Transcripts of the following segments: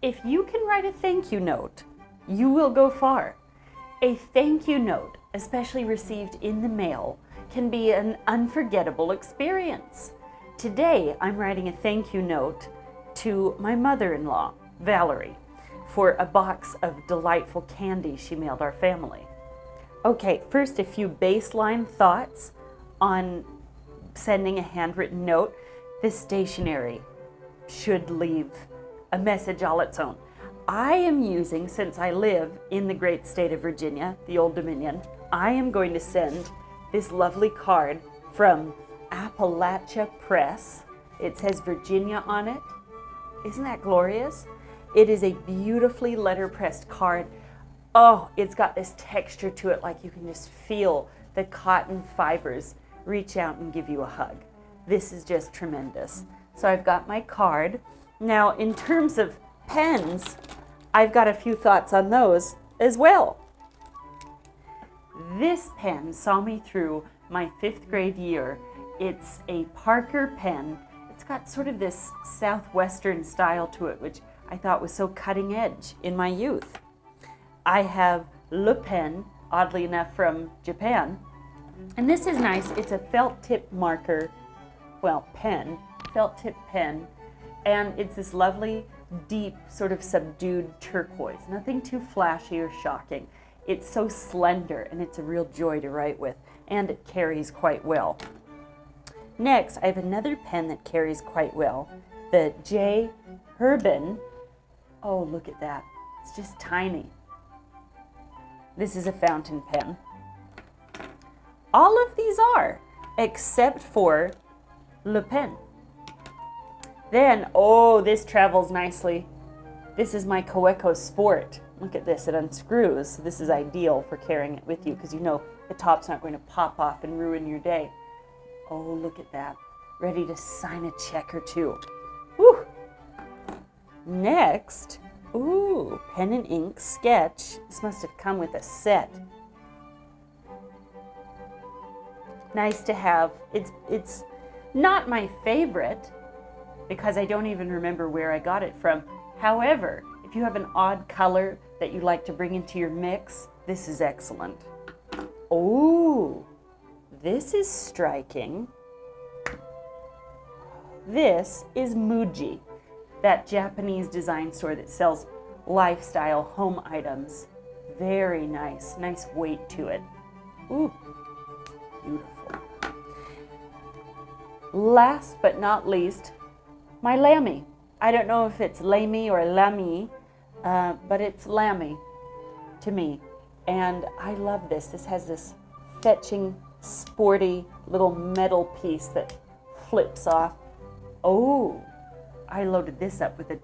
If you can write a thank you note, you will go far. A thank you note, especially received in the mail, can be an unforgettable experience. Today, I'm writing a thank you note to my mother-in-law, Valerie, for a box of delightful candy she mailed our family. Okay, first a few baseline thoughts on sending a handwritten note. This stationery should leave a message all its own. I am using, since I live in the great state of Virginia, the Old Dominion, I am going to send this lovely card from Appalachia Press. It says Virginia on it. Isn't that glorious? It is a beautifully letterpressed card. Oh, it's got this texture to it, like you can just feel the cotton fibers reach out and give you a hug. This is just tremendous. So I've got my card. Now, in terms of pens, I've got a few thoughts on those as well. This pen saw me through my 5th grade year. It's a Parker pen. It's got sort of this southwestern style to it, which I thought was so cutting edge in my youth. I have Le Pen, oddly enough from Japan. And this is nice. It's a felt tip marker, pen, felt tip pen. And it's this lovely, deep, sort of subdued turquoise. Nothing too flashy or shocking. It's so slender and it's a real joy to write with. And it carries quite well. Next, I have another pen that carries quite well. The J. Herbin. Oh, look at that. It's just tiny. This is a fountain pen. All of these are, except for Le Pen. Then, oh, this travels nicely. This is my Coeco Sport. Look at this, it unscrews. So this is ideal for carrying it with you because you know the top's not going to pop off and ruin your day. Oh, look at that. Ready to sign a check or two. Woo! Next, ooh, pen and ink sketch. This must have come with a set. Nice to have. It's not my favorite because I don't even remember where I got it from. However, if you have an odd color that you like to bring into your mix, this is excellent. Oh, this is striking. This is Muji, that Japanese design store that sells lifestyle home items. Very nice, nice weight to it. Ooh, beautiful. Last but not least, my Lammy. I don't know if it's Lamy or Lammy, but it's Lammy to me. And I love this. This has this fetching, sporty little metal piece that flips off. Oh, I loaded this up with a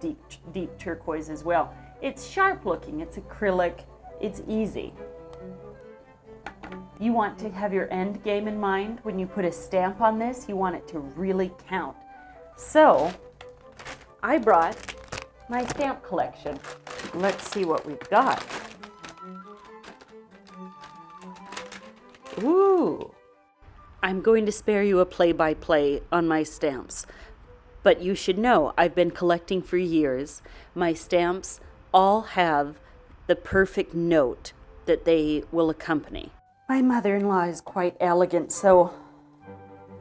deep turquoise as well. It's sharp looking, it's acrylic, it's easy. You want to have your end game in mind. When you put a stamp on this, you want it to really count. So, I brought my stamp collection. Let's see what we've got. Ooh, I'm going to spare you a play-by-play on my stamps. But you should know, I've been collecting for years. My stamps all have the perfect note that they will accompany. My mother-in-law is quite elegant, so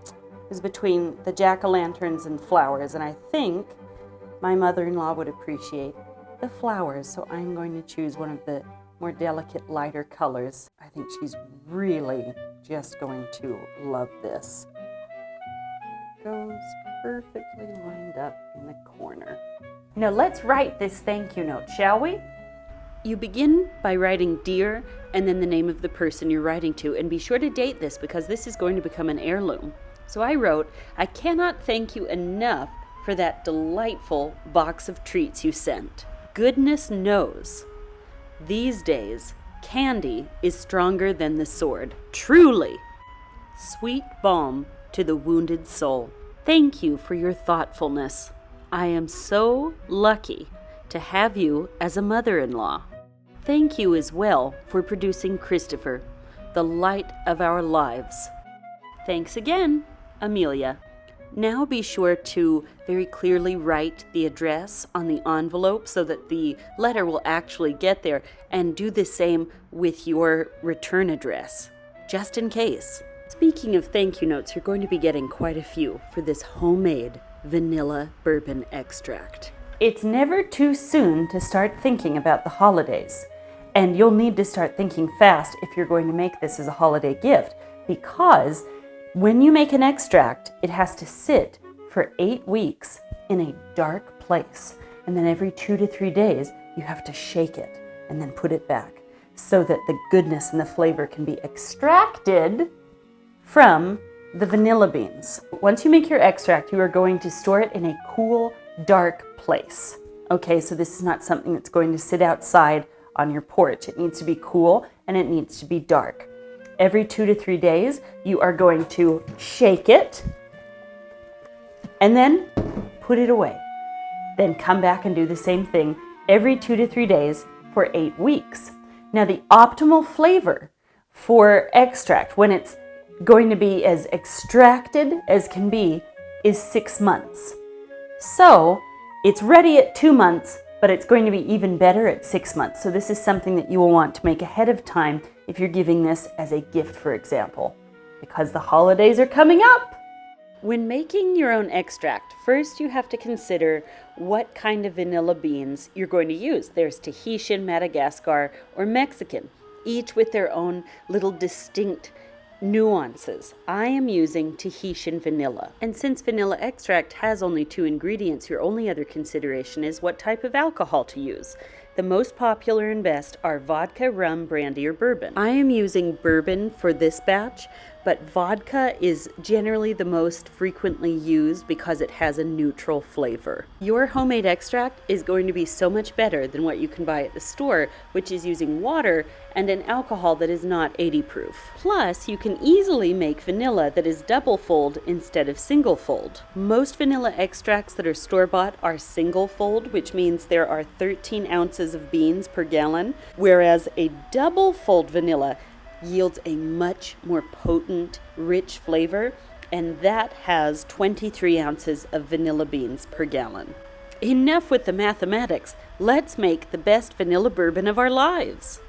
it was between the jack-o'-lanterns and flowers, and I think my mother-in-law would appreciate the flowers, so I'm going to choose one of the more delicate, lighter colors. I think she's really just going to love this. Goes perfectly lined up in the corner. Now let's write this thank you note, shall we? You begin by writing dear and then the name of the person you're writing to, and be sure to date this because this is going to become an heirloom. So I wrote, I cannot thank you enough for that delightful box of treats you sent. Goodness knows, these days, candy is stronger than the sword. Truly, sweet balm to the wounded soul. Thank you for your thoughtfulness. I am so lucky to have you as a mother-in-law. Thank you as well for producing Christopher, the light of our lives. Thanks again, Amelia. Now be sure to very clearly write the address on the envelope so that the letter will actually get there, and do the same with your return address, just in case. Speaking of thank you notes, you're going to be getting quite a few for this homemade vanilla bourbon extract. It's never too soon to start thinking about the holidays, and you'll need to start thinking fast if you're going to make this as a holiday gift, because when you make an extract, it has to sit for 8 weeks in a dark place. And then every 2 to 3 days, you have to shake it and then put it back so that the goodness and the flavor can be extracted from the vanilla beans. Once you make your extract, you are going to store it in a cool, dark place. Okay, so this is not something that's going to sit outside on your porch. It needs to be cool and it needs to be dark. Every 2 to 3 days, you are going to shake it and then put it away. Then come back and do the same thing every 2 to 3 days for 8 weeks. Now, the optimal flavor for extract, when it's going to be as extracted as can be, is 6 months. So it's ready at 2 months, but it's going to be even better at 6 months. So this is something that you will want to make ahead of time if you're giving this as a gift, for example, because the holidays are coming up. When making your own extract, first you have to consider what kind of vanilla beans you're going to use. There's Tahitian, Madagascar, or Mexican, each with their own little distinct nuances. I am using Tahitian vanilla. And since vanilla extract has only 2 ingredients, your only other consideration is what type of alcohol to use. The most popular and best are vodka, rum, brandy, or bourbon. I am using bourbon for this batch, but vodka is generally the most frequently used because it has a neutral flavor. Your homemade extract is going to be so much better than what you can buy at the store, which is using water and an alcohol that is not 80 proof. Plus, you can easily make vanilla that is double fold instead of single fold. Most vanilla extracts that are store-bought are single fold, which means there are 13 ounces of beans per gallon, whereas a double fold vanilla yields a much more potent, rich flavor, and that has 23 ounces of vanilla beans per gallon. Enough with the mathematics. Let's make the best vanilla bourbon of our lives.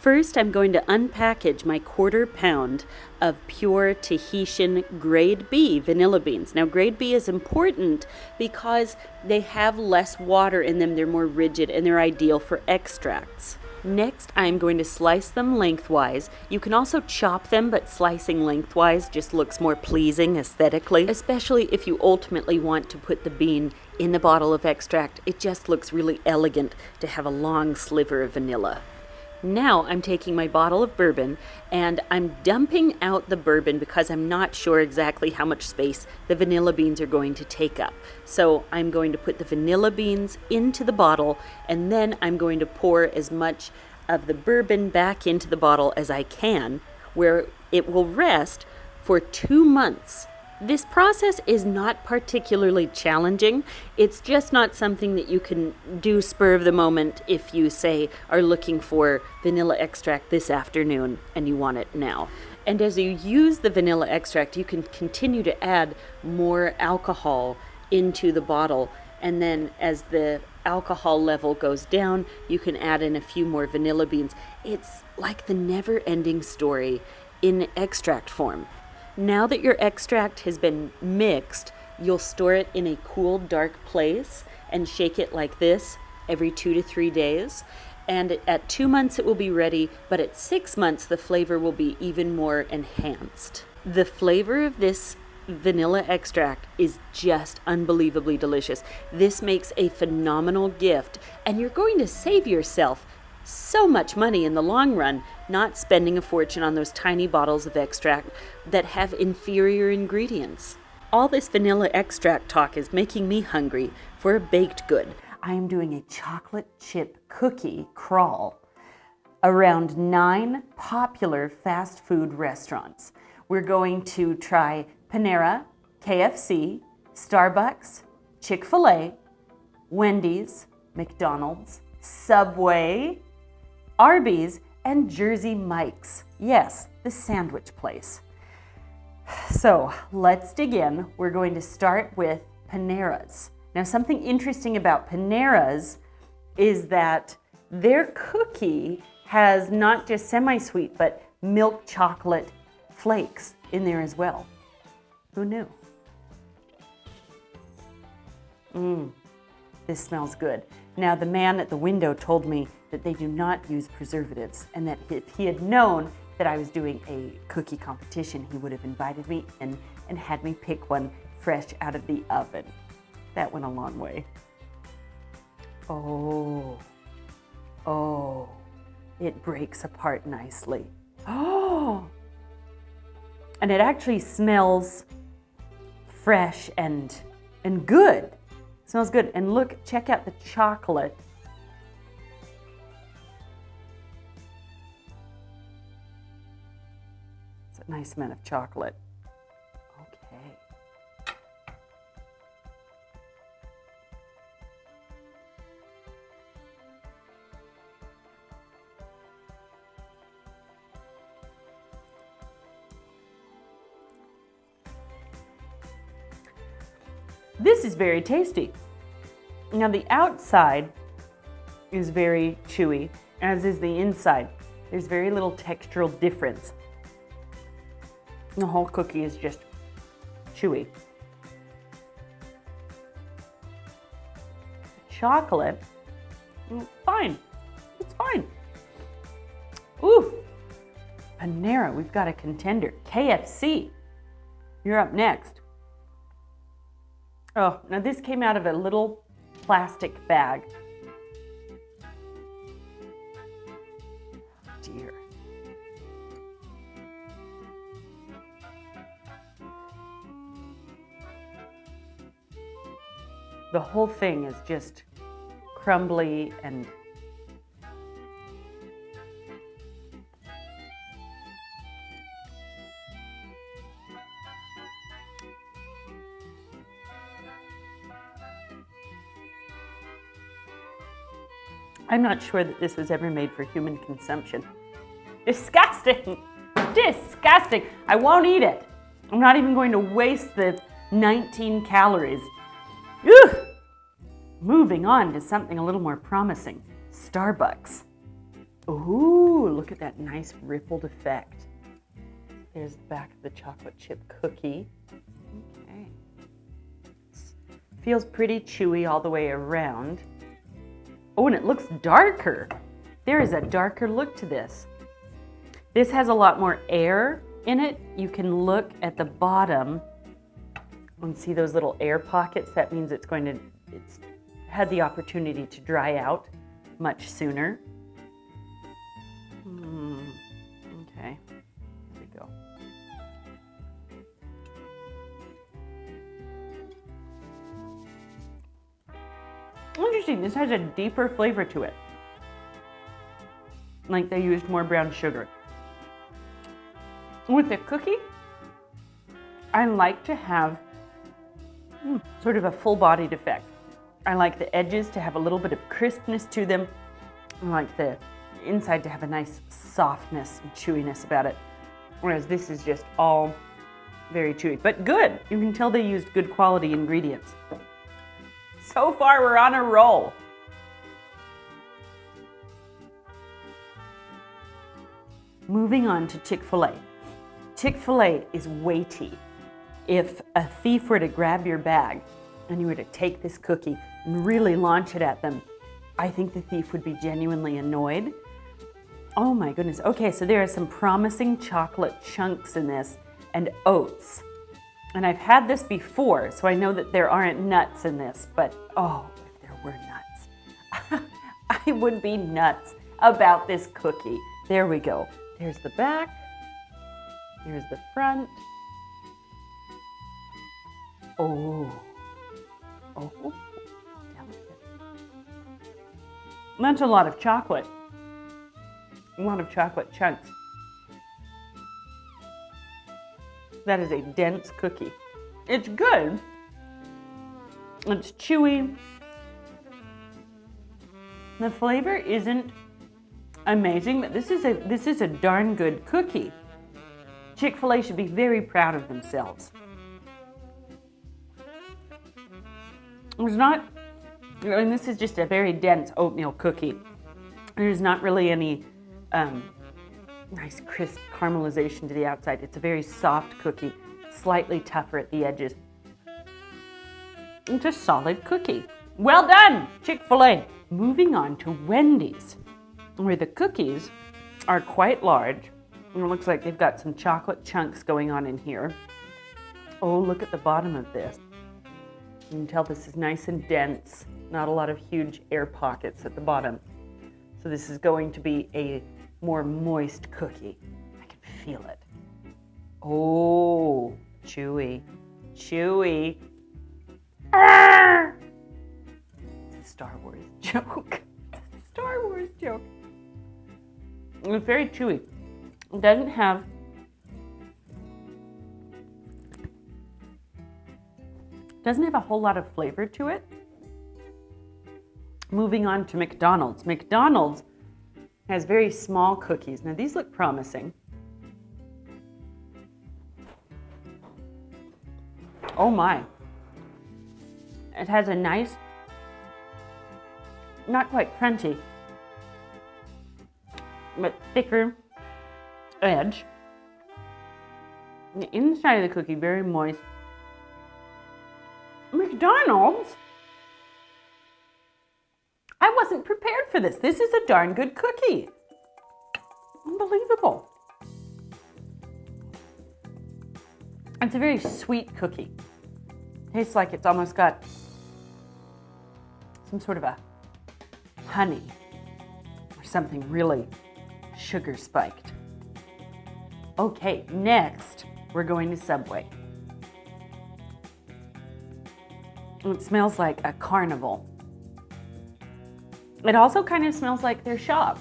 First, I'm going to unpackage my 1/4 pound of pure Tahitian grade B vanilla beans. Now, grade B is important because they have less water in them, they're more rigid, and they're ideal for extracts. Next, I'm going to slice them lengthwise. You can also chop them, but slicing lengthwise just looks more pleasing aesthetically, especially if you ultimately want to put the bean in the bottle of extract. It just looks really elegant to have a long sliver of vanilla. Now I'm taking my bottle of bourbon and I'm dumping out the bourbon because I'm not sure exactly how much space the vanilla beans are going to take up. So I'm going to put the vanilla beans into the bottle, and then I'm going to pour as much of the bourbon back into the bottle as I can, where it will rest for 2 months. This process is not particularly challenging. It's just not something that you can do spur of the moment if you, say, are looking for vanilla extract this afternoon and you want it now. And as you use the vanilla extract, you can continue to add more alcohol into the bottle. And then as the alcohol level goes down, you can add in a few more vanilla beans. It's like the never-ending story in extract form. Now that your extract has been mixed, you'll store it in a cool, dark place and shake it like this every 2 to 3 days. And at 2 months it will be ready, but at 6 months the flavor will be even more enhanced. The flavor of this vanilla extract is just unbelievably delicious. This makes a phenomenal gift, and you're going to save yourself so much money in the long run, not spending a fortune on those tiny bottles of extract that have inferior ingredients. All this vanilla extract talk is making me hungry for a baked good. I am doing a chocolate chip cookie crawl around 9 popular fast food restaurants. We're going to try Panera, KFC, Starbucks, Chick-fil-A, Wendy's, McDonald's, Subway, Arby's, and Jersey Mike's. Yes, the sandwich place. So let's dig in. We're going to start with Panera's. Now, something interesting about Panera's is that their cookie has not just semi-sweet, but milk chocolate flakes in there as well. Who knew? This smells good. Now, the man at the window told me that they do not use preservatives, and that if he had known that I was doing a cookie competition, he would have invited me in and had me pick one fresh out of the oven. That went a long way. Oh, it breaks apart nicely. Oh, and it actually smells fresh and good. Smells good. And look, check out the chocolate. It's a nice amount of chocolate. Okay. This is very tasty. Now, the outside is very chewy, as is the inside. There's very little textural difference. The whole cookie is just chewy. Chocolate, fine. It's fine. Ooh, Panera, we've got a contender. KFC, you're up next. Oh, now this came out of a little plastic bag. Dear. The whole thing is just crumbly and I'm not sure that this was ever made for human consumption. Disgusting! Disgusting! I won't eat it. I'm not even going to waste the 19 calories. Ugh! Moving on to something a little more promising. Starbucks. Ooh, look at that nice rippled effect. There's the back of the chocolate chip cookie. Okay. Feels pretty chewy all the way around. Oh, and it looks darker. There is a darker look to this. This has a lot more air in it. You can look at the bottom and see those little air pockets. That means it's had the opportunity to dry out much sooner. Okay, here we go. Interesting, this has a deeper flavor to it. Like they used more brown sugar. With the cookie, I like to have sort of a full-bodied effect. I like the edges to have a little bit of crispness to them. I like the inside to have a nice softness and chewiness about it. Whereas this is just all very chewy, but good. You can tell they used good quality ingredients. So far, we're on a roll. Moving on to Chick-fil-A. Chick-fil-A is weighty. If a thief were to grab your bag and you were to take this cookie and really launch it at them, I think the thief would be genuinely annoyed. Oh my goodness. Okay, so there are some promising chocolate chunks in this and oats. And I've had this before, so I know that there aren't nuts in this, but oh, if there were nuts. I would be nuts about this cookie. There we go. There's the back. Here's the front. Oh, delicate. That's a lot of chocolate. A lot of chocolate chunks. That is a dense cookie. It's good. It's chewy. The flavor isn't amazing, but this is a darn good cookie. Chick-fil-A should be very proud of themselves. There's not, and this is just a very dense oatmeal cookie. There's not really any nice crisp caramelization to the outside. It's a very soft cookie, slightly tougher at the edges. It's a solid cookie. Well done, Chick-fil-A. Moving on to Wendy's, where the cookies are quite large. And it looks like they've got some chocolate chunks going on in here. Oh, look at the bottom of this. You can tell this is nice and dense, not a lot of huge air pockets at the bottom. So this is going to be a more moist cookie. I can feel it. Oh, chewy, chewy. Arr! It's a Star Wars joke. It's a Star Wars joke. It's very chewy. It doesn't have a whole lot of flavor to it. Moving on to McDonald's. McDonald's has very small cookies. Now these look promising. Oh my. It has a nice, not quite crunchy, but thicker edge. The inside of the cookie very moist. McDonald's? I wasn't prepared for this. This is a darn good cookie. Unbelievable. It's a very sweet cookie. Tastes like it's almost got some sort of a honey or something really sugar spiked. Okay, next we're going to Subway. It smells like a carnival. It also kind of smells like their shop.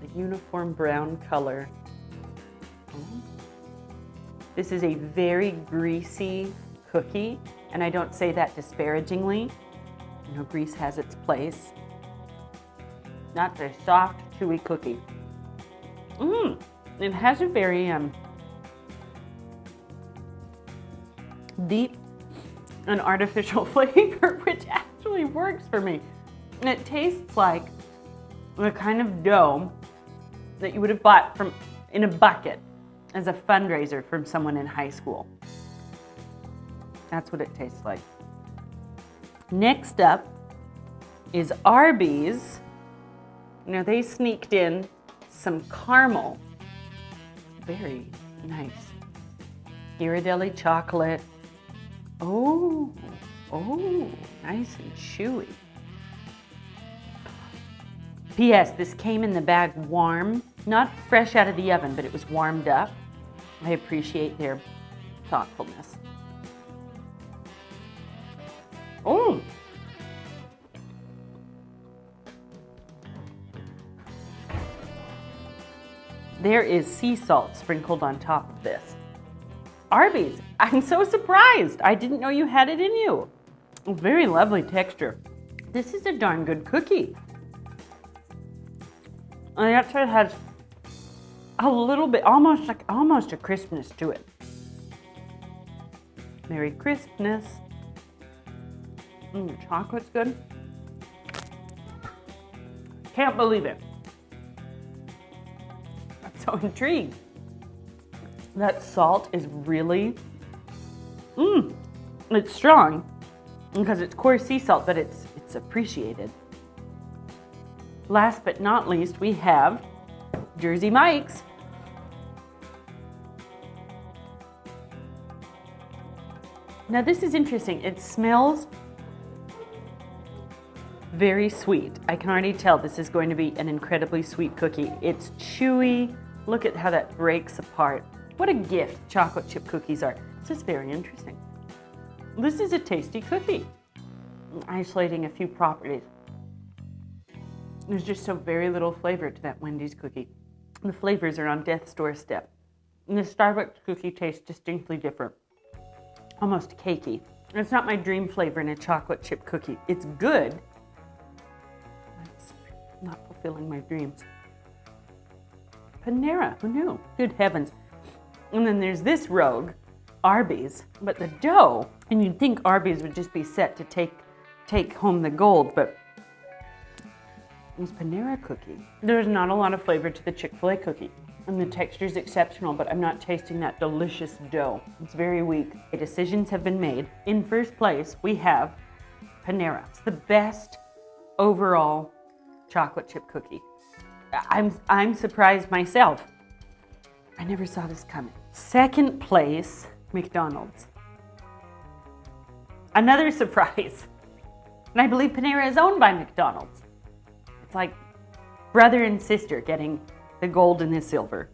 The uniform brown color. This is a very greasy cookie, and I don't say that disparagingly. You know, grease has its place. Not a soft, chewy cookie. It has a very deep and artificial flavor, which actually works for me. And it tastes like the kind of dough that you would have bought in a bucket as a fundraiser from someone in high school. That's what it tastes like. Next up is Arby's. Now they sneaked in some caramel. Very nice. Ghirardelli chocolate. Oh, nice and chewy. P.S. This came in the bag warm, not fresh out of the oven, but it was warmed up. I appreciate their thoughtfulness. Oh. There is sea salt sprinkled on top of this. Arby's, I'm so surprised. I didn't know you had it in you. Very lovely texture. This is a darn good cookie. And it actually has a little bit, almost a crispness to it. Very crispness. The chocolate's good. Can't believe it. I'm so intrigued. That salt is really, it's strong because it's coarse sea salt, but it's appreciated. Last but not least, we have Jersey Mike's. Now this is interesting. It smells very sweet. I can already tell this is going to be an incredibly sweet cookie. It's chewy. Look at how that breaks apart. What a gift chocolate chip cookies are. This is very interesting. This is a tasty cookie. Isolating a few properties. There's just so very little flavor to that Wendy's cookie. The flavors are on death's doorstep. And the Starbucks cookie tastes distinctly different. Almost cakey. It's not my dream flavor in a chocolate chip cookie. It's good. It's not fulfilling my dreams. Panera, who knew? Good heavens. And then there's this rogue, Arby's, but the dough, and you'd think Arby's would just be set to take home the gold, but this Panera cookie, there's not a lot of flavor to the Chick-fil-A cookie. And the texture is exceptional, but I'm not tasting that delicious dough. It's very weak. Decisions have been made. In first place, we have Panera. It's the best overall chocolate chip cookie. I'm surprised myself. I never saw this coming. Second place, McDonald's. Another surprise. And I believe Panera is owned by McDonald's. It's like brother and sister getting the gold and the silver.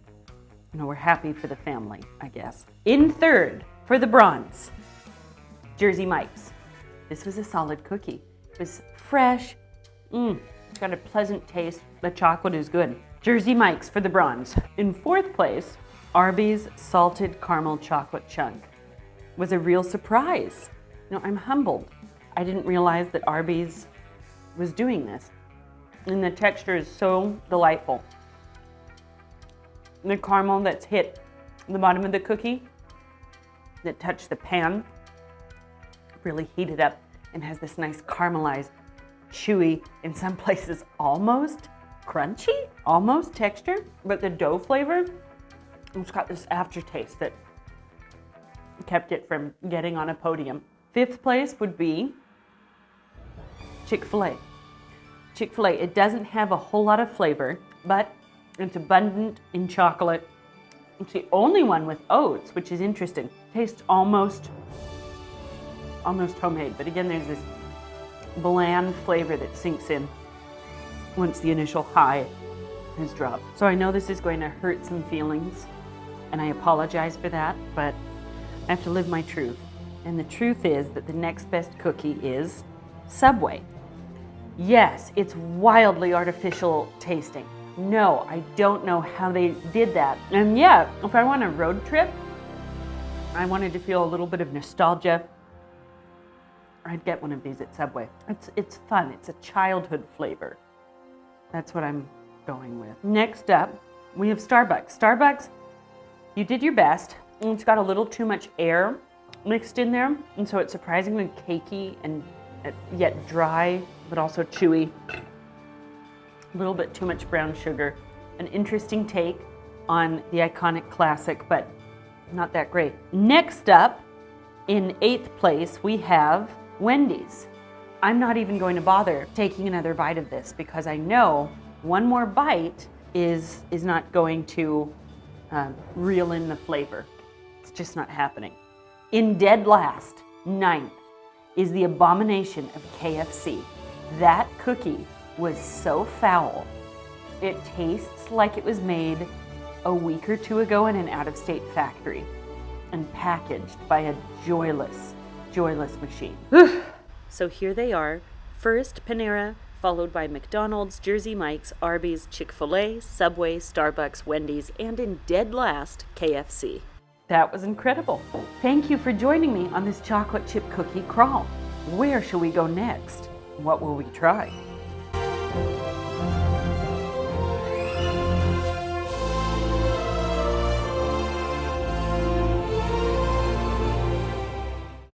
You know, we're happy for the family, I guess. In third, for the bronze, Jersey Mike's. This was a solid cookie. It was fresh. It's got a pleasant taste. The chocolate is good. Jersey Mike's for the bronze. In fourth place, Arby's salted caramel chocolate chunk. Was a real surprise. You know, I'm humbled. I didn't realize that Arby's was doing this. And the texture is so delightful. The caramel that's hit the bottom of the cookie, that touched the pan, really heated up and has this nice caramelized, chewy, in some places almost crunchy, almost texture, but the dough flavor, it's got this aftertaste that kept it from getting on a podium. Fifth place would be Chick-fil-A. Chick-fil-A, it doesn't have a whole lot of flavor, but it's abundant in chocolate. It's the only one with oats, which is interesting. Tastes almost homemade, but again, there's this bland flavor that sinks in once the initial high has dropped. So I know this is going to hurt some feelings, and I apologize for that, but I have to live my truth. And the truth is that the next best cookie is Subway. Yes, it's wildly artificial tasting. No, I don't know how they did that. And yeah, if I want a road trip, I wanted to feel a little bit of nostalgia, I'd get one of these at Subway. It's fun. It's a childhood flavor. That's what I'm going with. Next up, we have Starbucks. Starbucks, you did your best. It's got a little too much air mixed in there, and so it's surprisingly cakey and yet dry, but also chewy. A little bit too much brown sugar. An interesting take on the iconic classic, but not that great. Next up, in 8th place, we have Wendy's. I'm not even going to bother taking another bite of this because I know one more bite is not going to reel in the flavor. It's just not happening. In dead last, 9th, is the abomination of KFC. That cookie was so foul. It tastes like it was made a week or two ago in an out-of-state factory and packaged by a joyless machine. So here they are. First, Panera, followed by McDonald's, Jersey Mike's, Arby's, Chick-fil-A, Subway, Starbucks, Wendy's, and in dead last, KFC. That was incredible. Thank you for joining me on this chocolate chip cookie crawl. Where shall we go next? What will we try?